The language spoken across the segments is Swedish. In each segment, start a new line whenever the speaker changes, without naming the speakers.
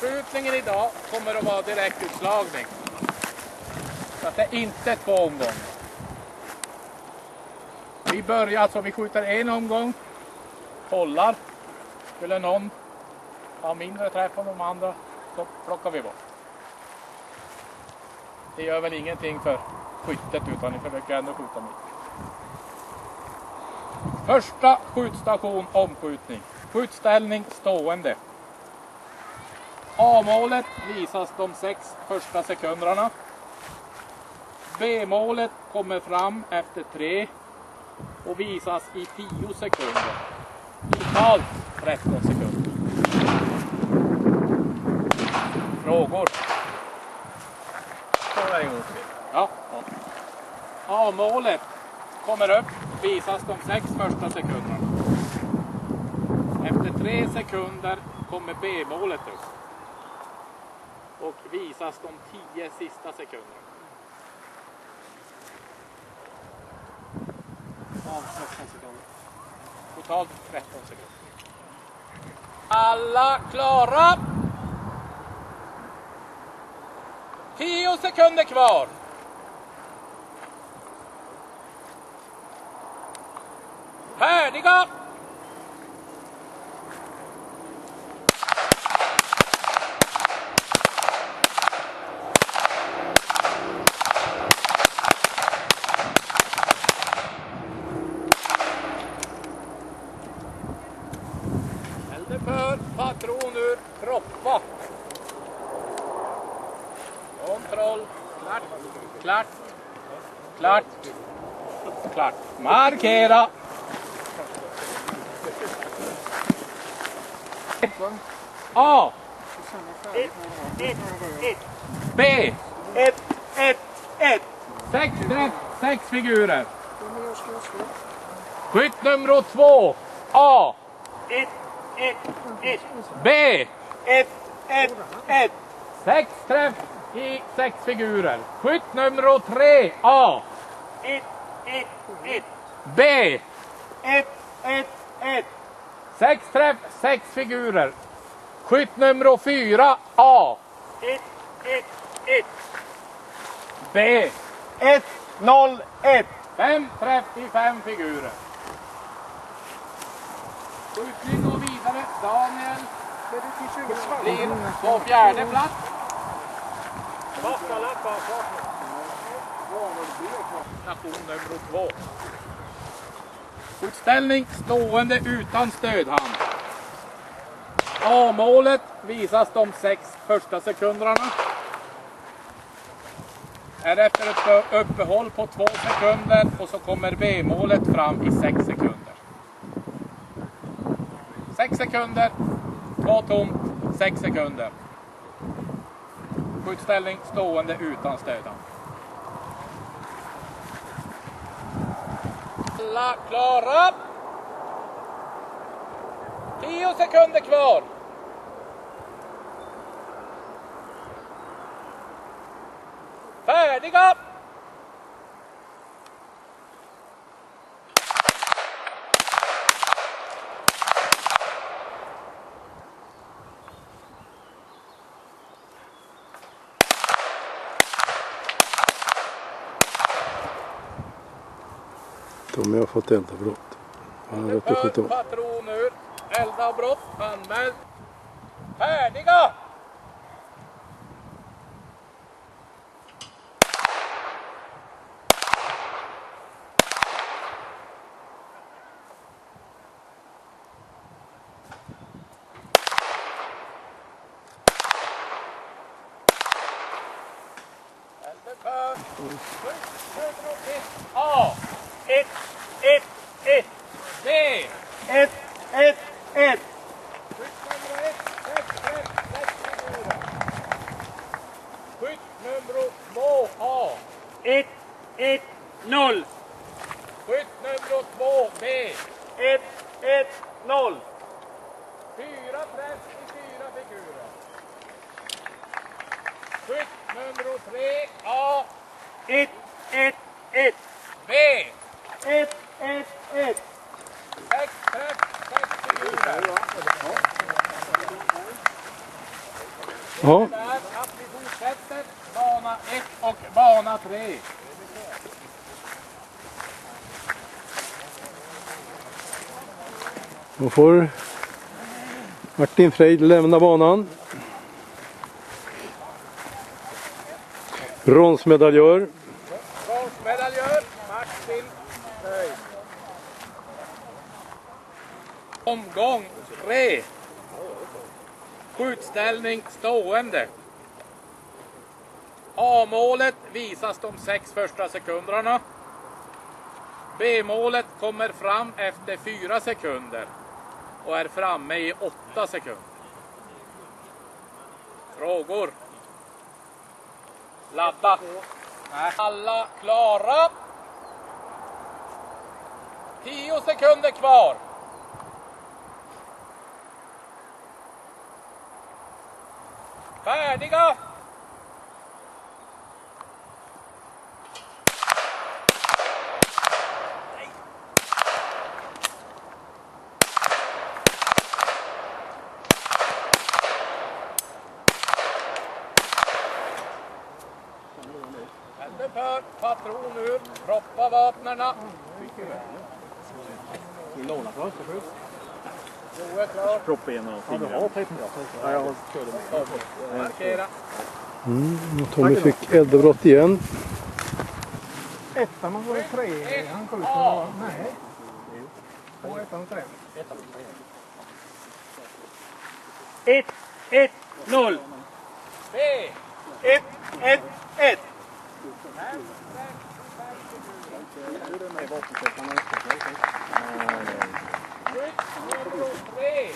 Beskjutningen idag kommer att vara direktutslagning. Så att det är inte 2 omgångar. Vi börjar alltså, vi skjuter en omgång. Kollar. Skulle någon ha mindre träff än de andra så plockar vi bort. Det gör väl ingenting för skyttet utan ni försöker ändå skjuta mitt. Första skjutstation omskjutning. Skjutställning stående. A-målet visas de 6 första sekunderna. B-målet kommer fram efter 3 och visas i 10 sekunder. Totalt 13 sekunder. Frågor? Ja. A-målet kommer upp, visas de 6 första sekunderna. Efter 3 sekunder kommer B-målet upp och visas de 10 sista sekunderna. Totalt 13 sekunder. Alla klara. 10 sekunder kvar. Färdiga. Eld för patron ur kroppa. Kontroll. Klart. Klart. Klart. Markera. A. B. 6 träff, 6 figurer. Skytt nummer 2. A. B. 6 träff i 6 figurer. Skytt nummer 3. A. B. 6 träff, 6 figurer. Skytt nummer 4. A. B. 5 träff i 5 figurer. Skjutning går vidare. Daniel blir på 4:e plats. Station nummer 2. Skjutställning stående utan stödhand. A-målet visas de 6 första sekunderna. Efter ett uppehåll på 2 sekunder och så kommer B-målet fram i 6 sekunder. 6 sekunder, 2 tomt, 6 sekunder. Skjutställning stående utan stödhand. Alla klara. 10 sekunder kvar. Färdiga.
Tommy har fått eldavbrott. Han har rätt att skjuta.
Patron ur eldavbrott anmäld. Färdiga! Eldupphör. A.
1
B.
1
Skytt nummer 2 A.
1 0
Skytt nummer 2 B.
1 0
4 träff i 4 figurer. Skytt nummer 3 A.
1
B.
1
6 träff, 6 figurer.
Ja,
Där att vi fortsätter bana 1 och bana 3.
då får Martin Frejd lämna banan. Bronsmedaljör.
Bronsmedaljör Martin Fröjd. Omgång 3. Skjutställning stående. A-målet visas de 6 första sekunderna. B-målet kommer fram efter 4 sekunder och är framme i 8 sekunder. Frågor? Ladda. Alla klara. 10 sekunder kvar. Färdiga. Eld för patron ur. Proppa vapnerna.
Vill du låna för oss?
Jo, är klart.
Proppa in och fingrar. Ja, jag körde med.
Markera.
Tommy fick eldbrott igen.
Ettan man går i 3. Han skjuter. Nej. På ettan och 3.
1, 1, 0.
B.
1, 1, 1.
Nummer 3.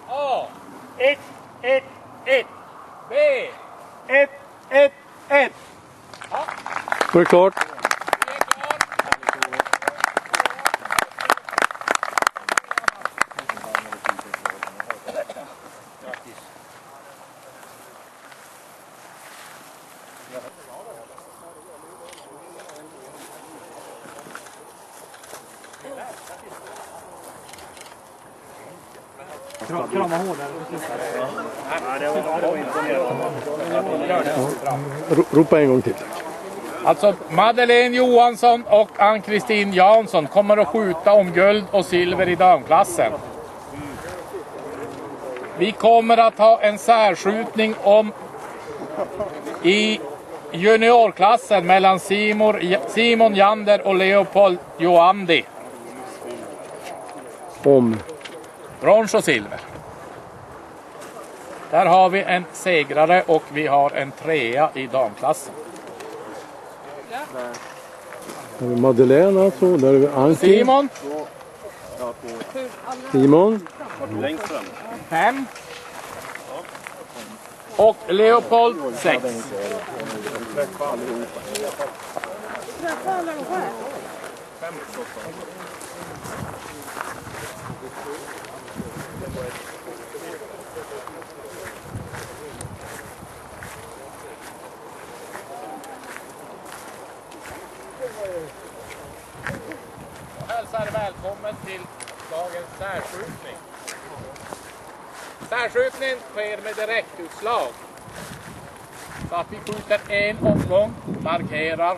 A.
1, 1, 1.
B.
1, 1, 1.
Då är det klart.
Vi är klar.
Krama hårdare. Ja, det var imponerande.
Ropa en gång till.
Alltså Madeleine Johansson och Ann-Kristin Jansson kommer att skjuta om guld och silver i damklassen. Vi kommer att ha en särskjutning i juniorklassen mellan Simon Jander och Leopold Joandi.
Om.
Brons och silver. Där har vi en segrare och vi har en 3 i damklassen.
Där är Madeleine alltså. Där är vi Anki.
Simon
Simon.
Längst fram.
5 och Leopold 6. Jag hälsar välkommen till dagens särskjutning. Särskjutning sker med direktutslag. Så att vi skjuter en omgång, markerar,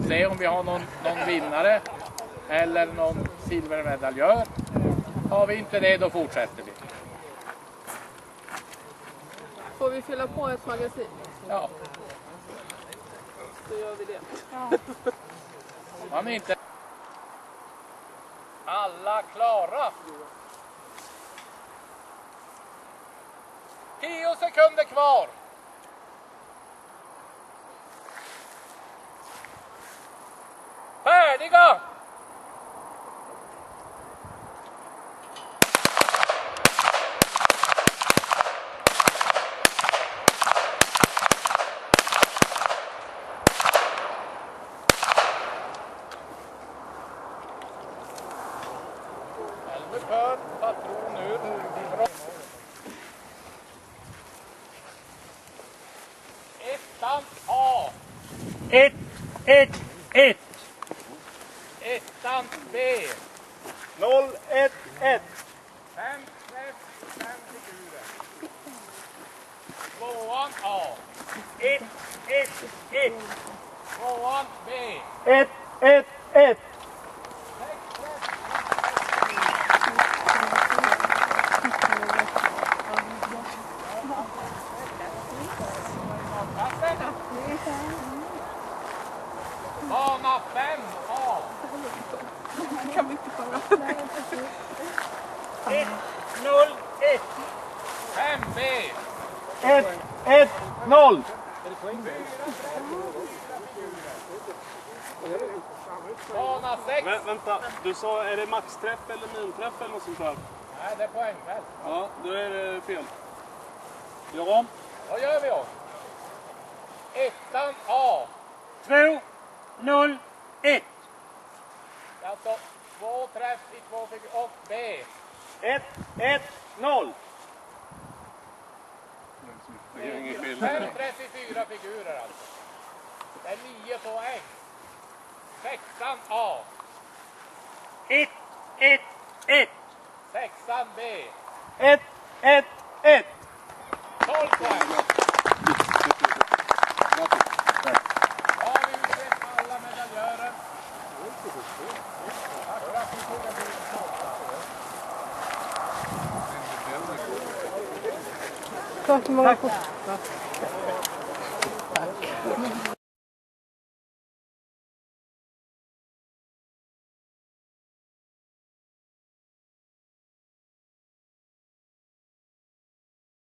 se om vi har någon vinnare eller någon silvermedaljör. Har vi inte det, då fortsätter vi.
Får vi fylla på ett magasin?
Ja,
Då gör vi det.
man är inte... Alla klara. 10 sekunder kvar. Färdiga! Elmer för patron ur. Ettan A.
1, 1, 1.
Ettan B.
0, 1, 1.
5 träff, 5 figurer. Tvåan A.
1, 1, 1.
Tvåan B.
1, 1, 1.
Bana 5A.
Kan vi inte fånga?
1, 0, 1.
5B.
1, 1, 0.
Bana 6.
Vänta, du sa är det maxträff eller minträff eller något sånt där?
Nej, det är poängfält.
Ja, då är det fel. Gör om.
Då gör vi om. Ettan A.
2, 0, 1.
Alltså 2 träff i 2 figurer och B.
1, 1, 0.
Det är inget fel.
5 träff i 4 figurer alltså. Det är 9 poäng. Sexan A.
1, 1, 1.
Sexan B.
1, 1, 1.
12 poäng. Har vi utsett alla medaljörer?
Klart hur många